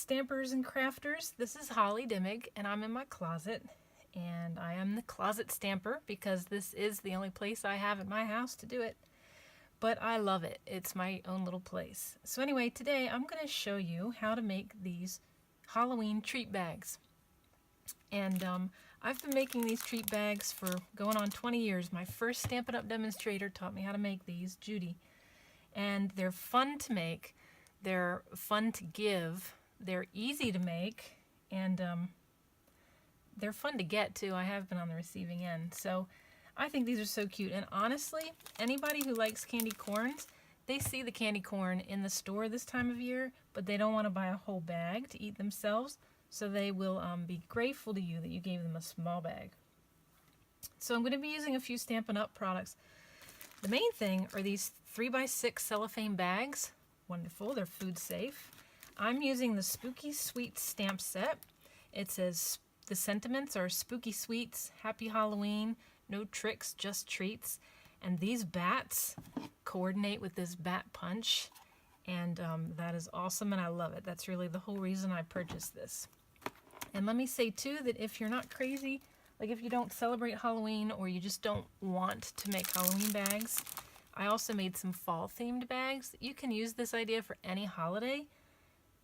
Stampers and crafters, this is Holly Dimmick, and I'm in my closet, and I am the closet stamper because this is the only place I have at my house to do it, but I love it. It's my own little place. So anyway, today I'm going to show you how to make these Halloween treat bags. And I've been making these treat bags for going on 20 years. My first Stampin' Up! Demonstrator taught me how to make these, Judy. And they're fun to make, they're fun to give, they're easy to make, and they're fun to get too. I have been on the receiving end. So I think these are so cute. And honestly, anybody who likes candy corns, they see the candy corn in the store this time of year, but they don't want to buy a whole bag to eat themselves. So they will be grateful to you that you gave them a small bag. So I'm going to be using a few Stampin' Up! Products. The main thing are these 3x6 cellophane bags. Wonderful, they're food safe. I'm using the Spooky Sweets stamp set. It says the sentiments are spooky sweets, happy Halloween, no tricks, just treats. And these bats coordinate with this bat punch. And that is awesome and I love it. That's really the whole reason I purchased this. And let me say too that if you're not crazy, like if you don't celebrate Halloween or you just don't want to make Halloween bags, I also made some fall themed bags. You can use this idea for any holiday,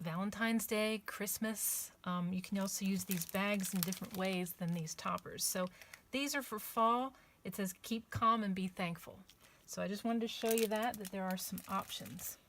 Valentine's Day, Christmas. You can also use these bags in different ways than these toppers. So these are for fall. It says keep calm and be thankful. So I just wanted to show you that there are some options.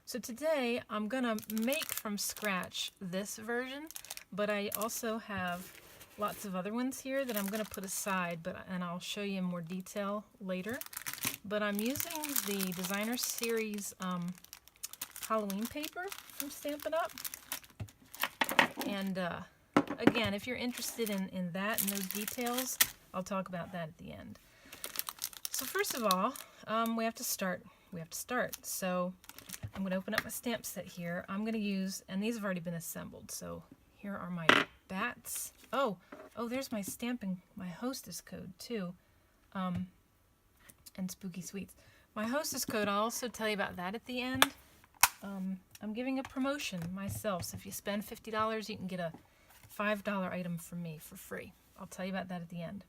So today I'm gonna make from scratch this version, but I also have lots of other ones here that I'm gonna put aside, and I'll show you in more detail later. But I'm using the Designer Series Halloween paper from Stampin' Up! And again, if you're interested in that and those details, I'll talk about that at the end. So first of all, we have to start. So I'm going to open up my stamp set here. I'm going to use, and these have already been assembled, so here are my bats. Oh, there's my stamping, my hostess code too, and Spooky Sweets. My hostess code, I'll also tell you about that at the end. I'm giving a promotion myself, so if you spend $50, you can get a $5 item from me for free. I'll tell you about that at the end.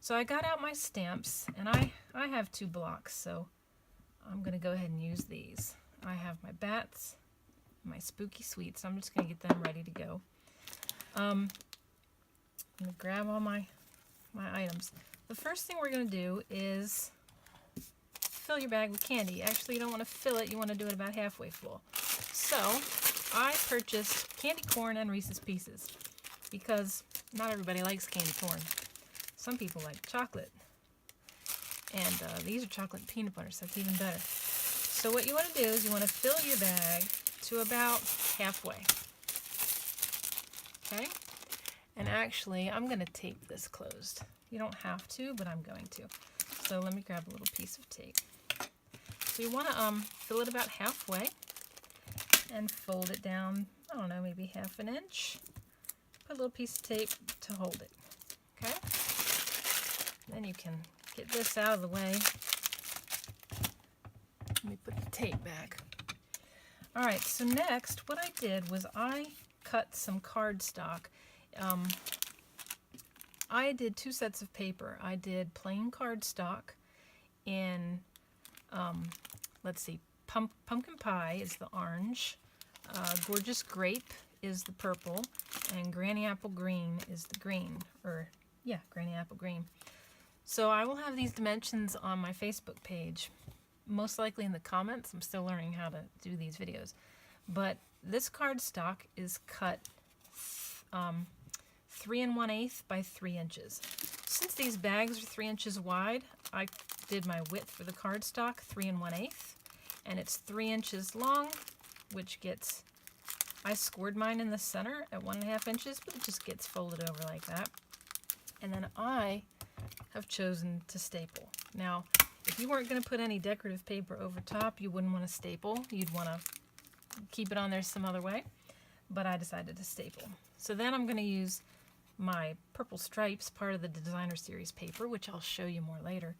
So I got out my stamps, and I have 2 blocks, so I'm going to go ahead and use these. I have my bats, my Spooky Sweets. I'm just going to get them ready to go. I'm going to grab all my items. The first thing we're going to do is fill your bag with candy. Actually, you don't want to fill it. You want to do it about halfway full. So I purchased candy corn and Reese's Pieces because not everybody likes candy corn. Some people like chocolate. And these are chocolate and peanut butter, so it's even better. So what you want to do is you want to fill your bag to about halfway. Okay? And actually, I'm going to tape this closed. You don't have to, but I'm going to. So let me grab a little piece of tape. So you want to fill it about halfway and fold it down, I don't know, maybe half an inch. Put a little piece of tape to hold it. Okay? Then you can get this out of the way. Let me put the tape back. Alright, so next what I did was I cut some cardstock. I did 2 sets of paper. I did plain cardstock in, let's see, Pumpkin Pie is the orange, Gorgeous Grape is the purple, and Granny Apple Green is the green, Granny Apple Green. So I will have these dimensions on my Facebook page, most likely in the comments. I'm still learning how to do these videos. But this cardstock is cut 3 1/8 by 3 inches. Since these bags are 3 inches wide, I did my width for the cardstock 3 1/8, and it's 3 inches long, which gets, I scored mine in the center at 1.5 inches, but it just gets folded over like that. And then I have chosen to staple. Now, if you weren't going to put any decorative paper over top, you wouldn't want to staple. You'd want to keep it on there some other way, but I decided to staple. So then I'm going to use my purple stripes, part of the Designer Series paper, which I'll show you more later.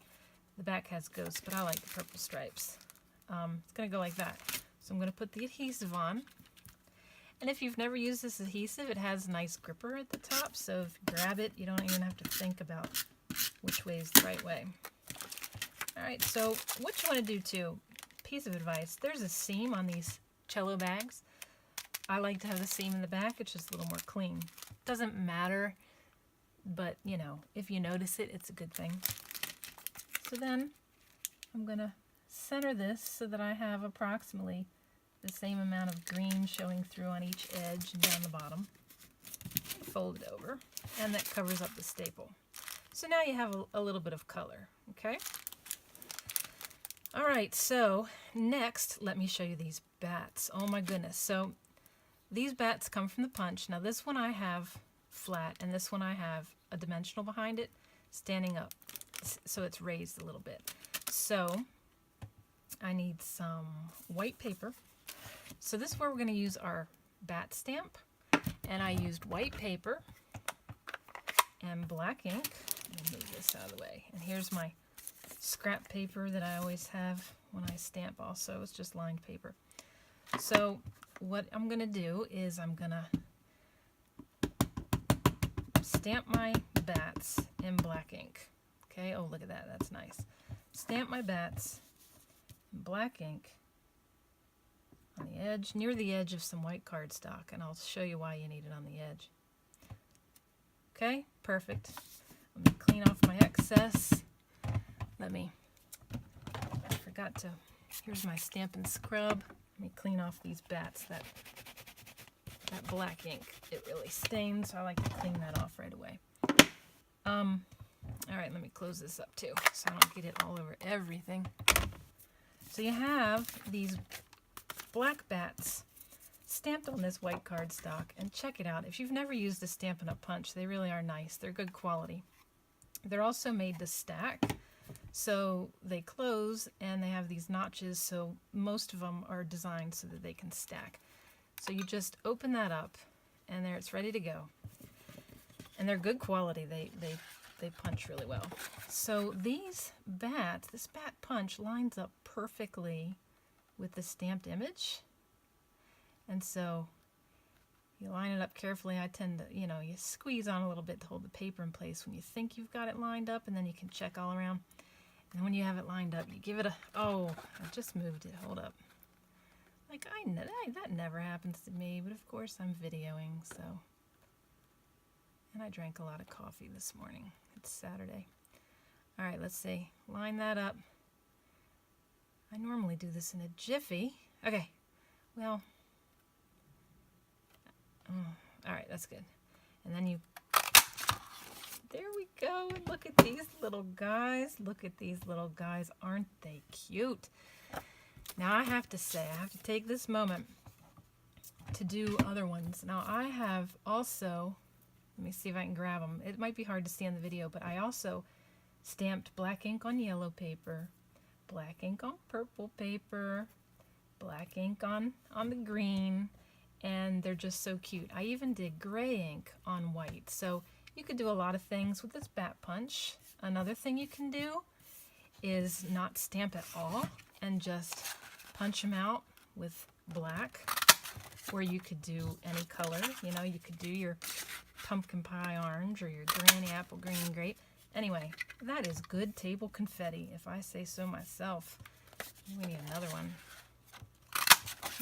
The back has ghosts, but I like the purple stripes. It's going to go like that. So I'm going to put the adhesive on. And if you've never used this adhesive, it has a nice gripper at the top, so if you grab it, you don't even have to think about which way is the right way. Alright, so what you want to do too, piece of advice, there's a seam on these cello bags. I like to have the seam in the back, it's just a little more clean. Doesn't matter, but you know, if you notice it, it's a good thing. So then I'm going to center this so that I have approximately the same amount of green showing through on each edge and down the bottom. Fold it over, and that covers up the staple. So now you have a little bit of color, okay? Alright, so next, let me show you these bats. Oh my goodness. So these bats come from the punch. Now this one I have flat, and this one I have a dimensional behind it, standing up. So it's raised a little bit. So I need some white paper. So this is where we're going to use our bat stamp. And I used white paper and black ink. Let me move this out of the way. And here's my scrap paper that I always have when I stamp also. It's just lined paper. So what I'm going to do is I'm going to stamp my bats in black ink. Okay, oh look at that, that's nice. Stamp my bats in black ink on the edge, near the edge of some white cardstock, and I'll show you why you need it on the edge. Okay, perfect. Let me clean off my excess. I forgot to, here's my Stampin' Scrub. Let me clean off these bats. That black ink, it really stains, so I like to clean that off right away. Alright, let me close this up too, so I don't get it all over everything. So you have these black bats stamped on this white cardstock, and check it out. If you've never used a Stampin' Up punch, they really are nice. They're good quality. They're also made to stack, so they close, and they have these notches, so most of them are designed so that they can stack. So you just open that up, and there it's ready to go. And they're good quality. They punch really well. So these bats, this bat punch lines up perfectly with the stamped image. And so you line it up carefully. I tend to, you squeeze on a little bit to hold the paper in place when you think you've got it lined up, and then you can check all around. And when you have it lined up, you give it a, oh, I just moved it, hold up. Like, that never happens to me, but of course I'm videoing, so. And I drank a lot of coffee this morning. It's Saturday. All right, let's see. Line that up. I normally do this in a jiffy. Okay, well, all right, that's good. And then you, there we go. And look at these little guys. Look at these little guys. Aren't they cute? Now I have to say, I have to take this moment to do other ones. Now I have also, let me see if I can grab them. It might be hard to see on the video, but I also stamped black ink on yellow paper, black ink on purple paper, black ink on the green, and they're just so cute. I even did gray ink on white. So you could do a lot of things with this bat punch. Another thing you can do is not stamp at all and just punch them out with black, where you could do any color. You could do your pumpkin pie orange or your granny apple green grape. Anyway, that is good table confetti, if I say so myself. We need another one.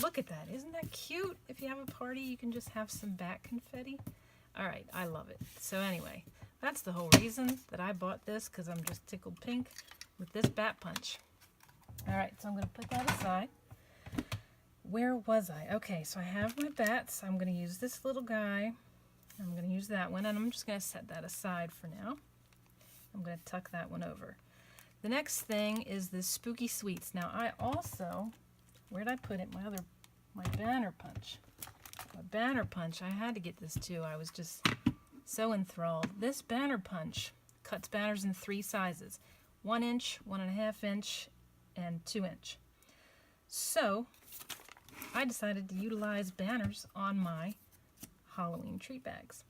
Look at that. Isn't that cute? If you have a party, you can just have some bat confetti. All right, I love it. So anyway, that's the whole reason that I bought this, because I'm just tickled pink with this bat punch. All right, so I'm going to put that aside. Where was I? Okay, so I have my bats. I'm going to use this little guy. I'm going to use that one, and I'm just going to set that aside for now. I'm going to tuck that one over. The next thing is this Spooky Sweets. Now, I also, where'd I put it? My banner punch. My banner punch, I had to get this too. I was just so enthralled. This banner punch cuts banners in 3 sizes. 1 inch, 1.5 inch, and 2 inch. So I decided to utilize banners on my Halloween treat bags.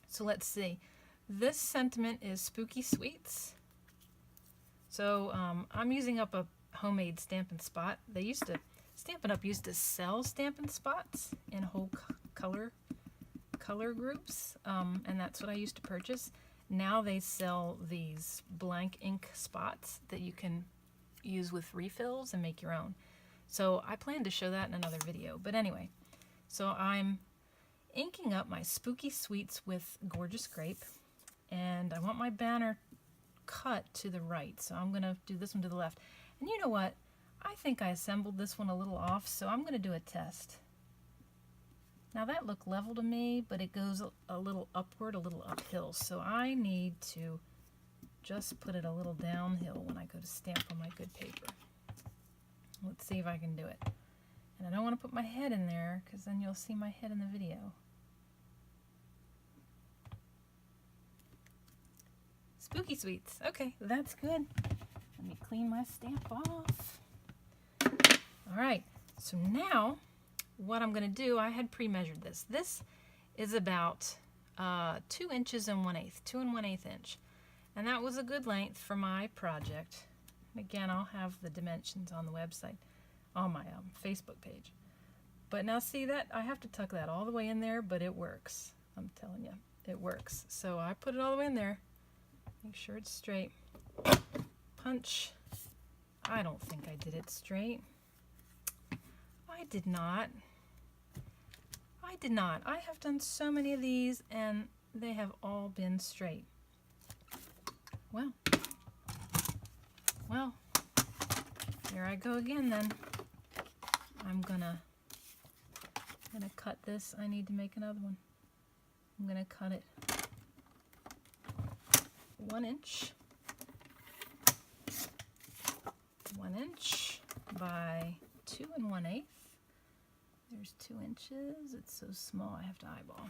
So let's see. This sentiment is Spooky Sweets. So I'm using up a homemade Stampin' Spot. They used to Stampin' Up used to sell Stampin' Spots in whole color groups, and that's what I used to purchase. Now they sell these blank ink spots that you can use with refills and make your own. So I plan to show that in another video. But anyway, so I'm inking up my Spooky Sweets with Gorgeous Grape, and I want my banner cut to the right, so I'm going to do this one to the left. And you know what? I think I assembled this one a little off, so I'm going to do a test. Now that looked level to me, but it goes a little upward, a little uphill, so I need to just put it a little downhill when I go to stamp on my good paper. Let's see if I can do it. And I don't want to put my head in there, because then you'll see my head in the video. Spooky Sweets. Okay, that's good. Let me clean my stamp off. Alright, so now what I'm going to do, I had pre-measured this. This is about 2 inches and 1/8, 2 1/8 inch. And that was a good length for my project. And again, I'll have the dimensions on the website, on my Facebook page. But now see that, I have to tuck that all the way in there, but it works. I'm telling you, it works. So I put it all the way in there. Make sure it's straight. Punch. I don't think I did it straight. I did not. I have done so many of these and they have all been straight. Well, here I go again then. I'm gonna cut this. I need to make another one. I'm gonna cut it 1 inch. 1 inch by 2 1/8. There's 2 inches. It's so small I have to eyeball.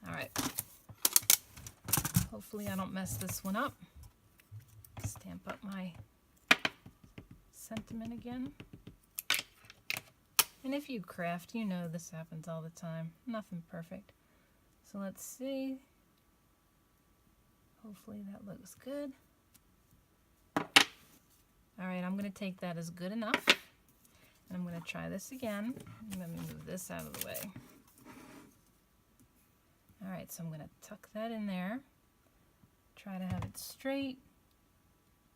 Alright. Hopefully I don't mess this one up. Stamp up my sentiment again. And if you craft, you know this happens all the time. Nothing perfect. So let's see. Hopefully that looks good. Alright, I'm going to take that as good enough. And I'm going to try this again. Let me move this out of the way. Alright, so I'm going to tuck that in there. Try to have it straight.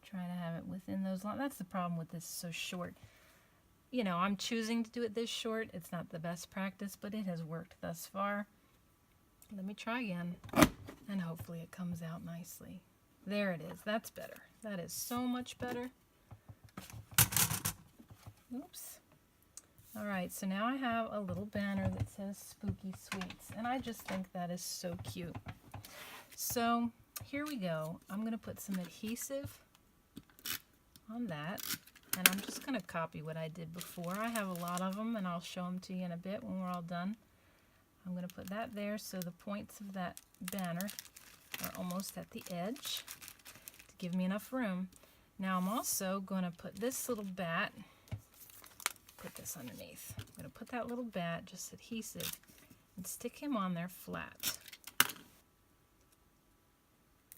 Try to have it within those lines. That's the problem with this so short. You know, I'm choosing to do it this short. It's not the best practice, but it has worked thus far. Let me try again. And hopefully it comes out nicely. There it is. That's better. That is so much better. Oops. Alright, so now I have a little banner that says Spooky Sweets, and I just think that is so cute. So, here we go. I'm going to put some adhesive on that, and I'm just going to copy what I did before. I have a lot of them, and I'll show them to you in a bit when we're all done. I'm going to put that there so the points of that banner are almost at the edge to give me enough room. Now I'm also going to put this little bat, put this underneath. I'm going to put that little bat, just adhesive, and stick him on there flat.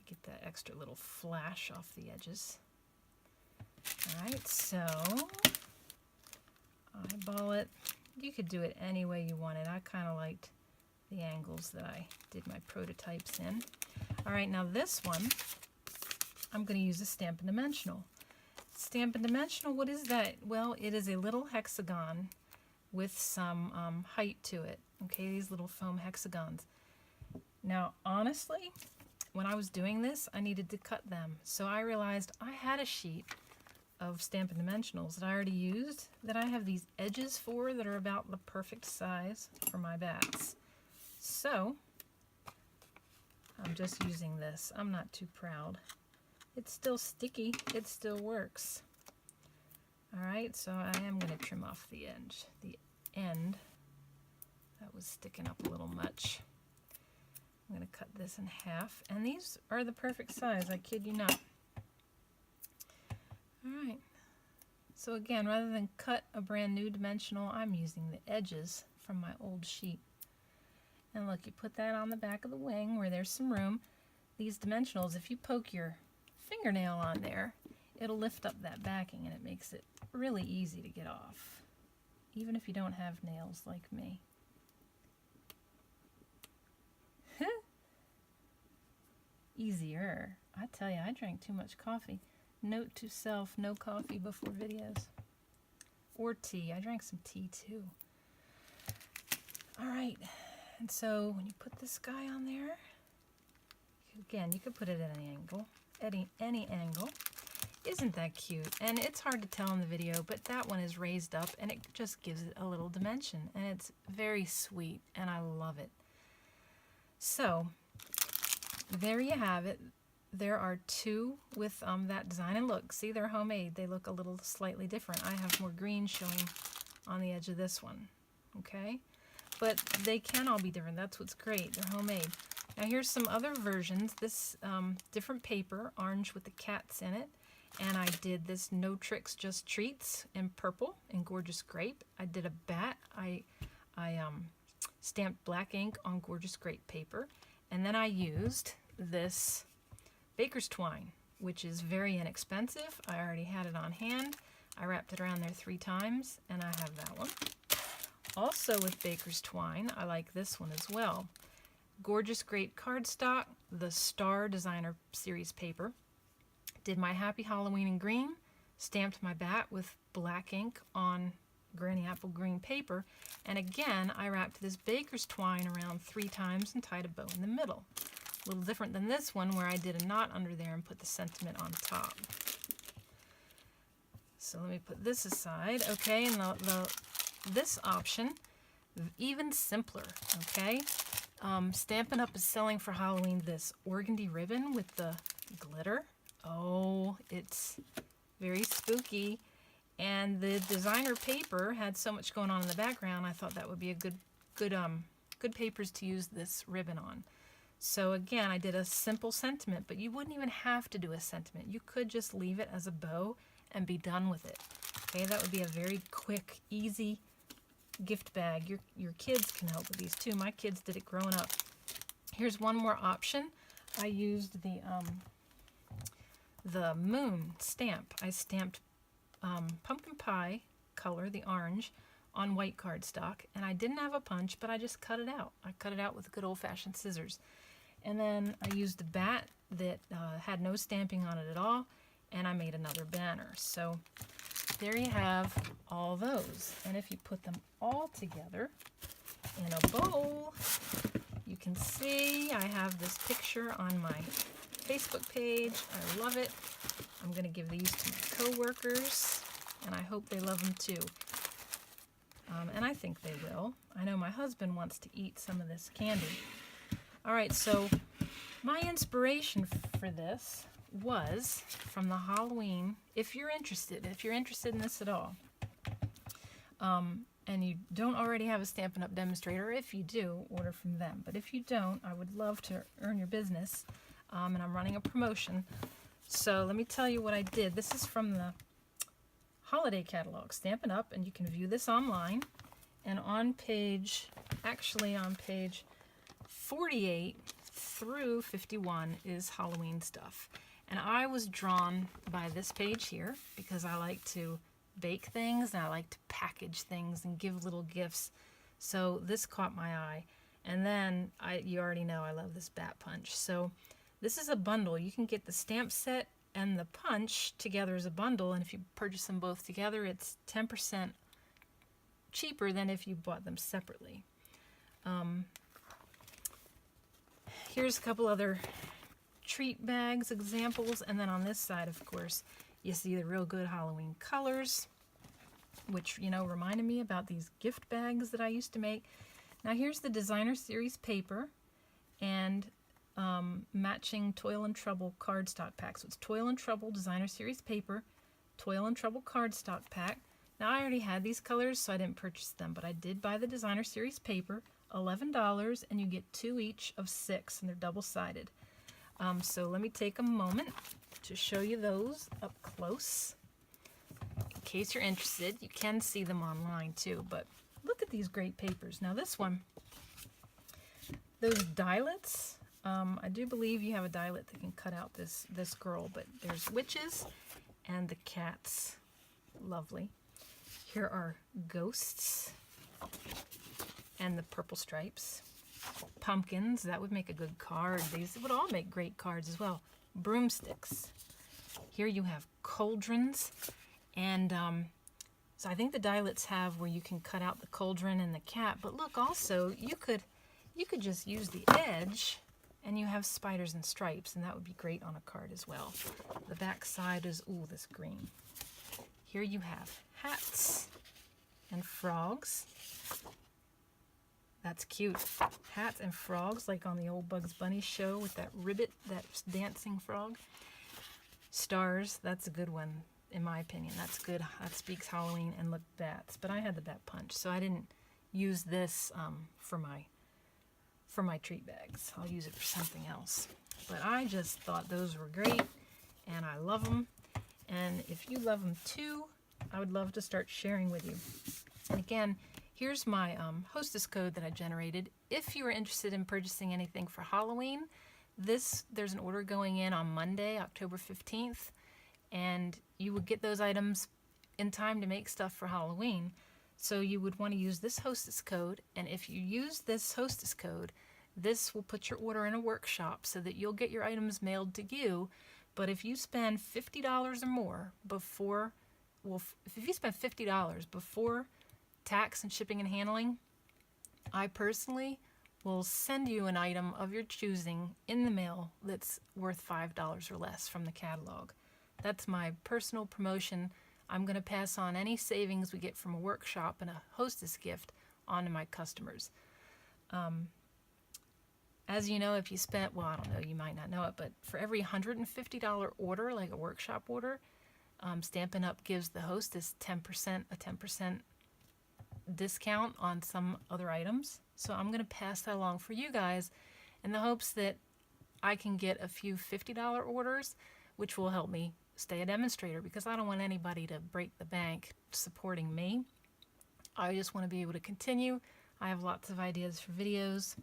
Get that extra little flash off the edges. Alright, so eyeball it. You could do it any way you wanted. I kind of liked the angles that I did my prototypes in. Alright, now this one, I'm going to use a Stampin' Dimensional. Stampin' Dimensional, what is that? Well, it is a little hexagon with some height to it. Okay, these little foam hexagons. Now, honestly, when I was doing this, I needed to cut them. So I realized I had a sheet of Stampin' Dimensionals that I already used that I have these edges for that are about the perfect size for my bats. So, I'm just using this. I'm not too proud. It's still sticky. It still works. Alright, so I am going to trim off the edge. The end. That was sticking up a little much. I'm going to cut this in half. And these are the perfect size. I kid you not. Alright. So again, rather than cut a brand new dimensional, I'm using the edges from my old sheet. And look, you put that on the back of the wing where there's some room. These dimensionals, if you poke your fingernail on there, it'll lift up that backing and it makes it really easy to get off, even if you don't have nails like me. Easier. I tell you, I drank too much coffee. Note to self, no coffee before videos. Or tea. I drank some tea too. Alright, and so when you put this guy on there, again, you could put it at any angle. Isn't that cute? And it's hard to tell in the video, but that one is raised up and it just gives it a little dimension. And it's very sweet and I love it. So, there you have it. There are two with that design. And look, see, they're homemade. They look a little slightly different. I have more green showing on the edge of this one. Okay? But they can all be different. That's what's great. They're homemade. Now here's some other versions. This different paper, orange with the cats in it. And I did this No Tricks, Just Treats in purple in Gorgeous Grape. I did a bat. I stamped black ink on Gorgeous Grape paper. And then I used this baker's twine, which is very inexpensive. I already had it on hand. I wrapped it around there 3 times, and I have that one. Also with baker's twine, I like this one as well. Gorgeous Grape cardstock, the Star Designer Series paper. Did my Happy Halloween in green, stamped my bat with black ink on Granny Apple green paper, and again I wrapped this baker's twine around 3 times and tied a bow in the middle. A little different than this one where I did a knot under there and put the sentiment on top. So let me put this aside. Okay, and this option, even simpler. Okay, Stampin' Up is selling for Halloween this organdy ribbon with the glitter. Oh, it's very spooky. And the designer paper had so much going on in the background, I thought that would be a good papers to use this ribbon on. So again, I did a simple sentiment, but you wouldn't even have to do a sentiment. You could just leave it as a bow and be done with it. Okay, that would be a very quick, easy gift bag. Your kids can help with these too. My kids did it growing up. Here's one more option. I used the moon stamp. I stamped pumpkin pie color, the orange, on white cardstock, and I didn't have a punch, but I just cut it out. I cut it out with good old-fashioned scissors. And then I used a bat that had no stamping on it at all, and I made another banner. So there you have all those. And if you put them all together in a bowl, you can see I have this picture on my Facebook page. I love it. I'm going to give these to my coworkers, and I hope they love them too. And I think they will. I know my husband wants to eat some of this candy. All right, so my inspiration for this was from the Halloween, if you're interested in this at all, and you don't already have a Stampin' Up demonstrator, if you do, order from them. But if you don't, I would love to earn your business, and I'm running a promotion. So let me tell you what I did. This is from the holiday catalog, Stampin' Up, and you can view this online. And on page 48 through 51 is Halloween stuff. And I was drawn by this page here because I like to bake things and I like to package things and give little gifts. So this caught my eye. And then you already know I love this bat punch. So this is a bundle. You can get the stamp set and the punch together as a bundle, and if you purchase them both together, it's 10% cheaper than if you bought them separately. Here's a couple other treat bags examples, and then on this side, of course, you see the real good Halloween colors, which, you know, reminded me about these gift bags that I used to make. Now here's the Designer Series paper and matching Toil and Trouble cardstock pack. So it's Toil and Trouble Designer Series paper, Toil and Trouble cardstock pack. Now I already had these colors, so I didn't purchase them, but I did buy the Designer Series paper, $11, and you get 2 each of 6, and they're double-sided. So let me take a moment to show you those up close. In case you're interested, you can see them online too, but look at these great papers. Now this one, those dielets, I do believe you have a dielet that can cut out this girl, but there's witches And the cats, lovely. Here are ghosts and the purple stripes. Pumpkins, that would make a good card. These would all make great cards as well. Broomsticks. Here you have cauldrons, and so I think the die-lets have where you can cut out the cauldron and the cat, but look, also you could just use the edge and you have spiders and stripes, and that would be great on a card as well. The back side is, ooh, this green. Here you have hats and frogs. That's cute. Hats and frogs, like on the old Bugs Bunny show with that ribbit, that dancing frog. Stars, that's a good one, in my opinion. That's good. That speaks Halloween. And look, bats. But I had the bat punch, so I didn't use this for my treat bags. I'll use it for something else. But I just thought those were great, and I love them. And if you love them too, I would love to start sharing with you. And again, here's my hostess code that I generated. If you are interested in purchasing anything for Halloween, there's an order going in on Monday, October 15th, and you would get those items in time to make stuff for Halloween. So you would want to use this hostess code, and if you use this hostess code, this will put your order in a workshop so that you'll get your items mailed to you. But if you spend $50 or more before, if you spend $50 before tax and shipping and handling, I personally will send you an item of your choosing in the mail that's worth $5 or less from the catalog. That's my personal promotion. I'm going to pass on any savings we get from a workshop and a hostess gift on to my customers. As you know, if you spent, well, I don't know, you might not know it, but for every $150 order, like a workshop order, Stampin' Up! Gives the hostess a 10% discount on some other items. So I'm going to pass that along for you guys in the hopes that I can get a few $50 orders, which will help me stay a demonstrator, because I don't want anybody to break the bank supporting me. I just want to be able to continue. I have lots of ideas for videos.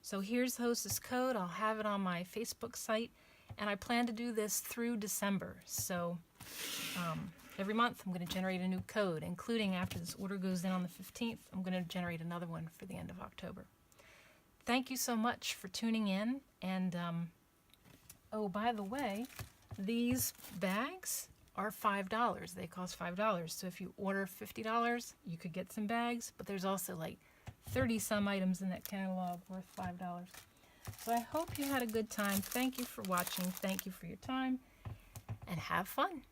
So here's the hostess code. I'll have it on my Facebook site, and I plan to do this through December. So every month I'm going to generate a new code, including after this order goes in on the 15th, I'm going to generate another one for the end of October. Thank you so much for tuning in. And oh, by the way, these bags are $5. They cost $5. So if you order $50, you could get some bags, but there's also like 30 some items in that catalog worth $5. So I hope you had a good time. Thank you for watching. Thank you for your time, and have fun.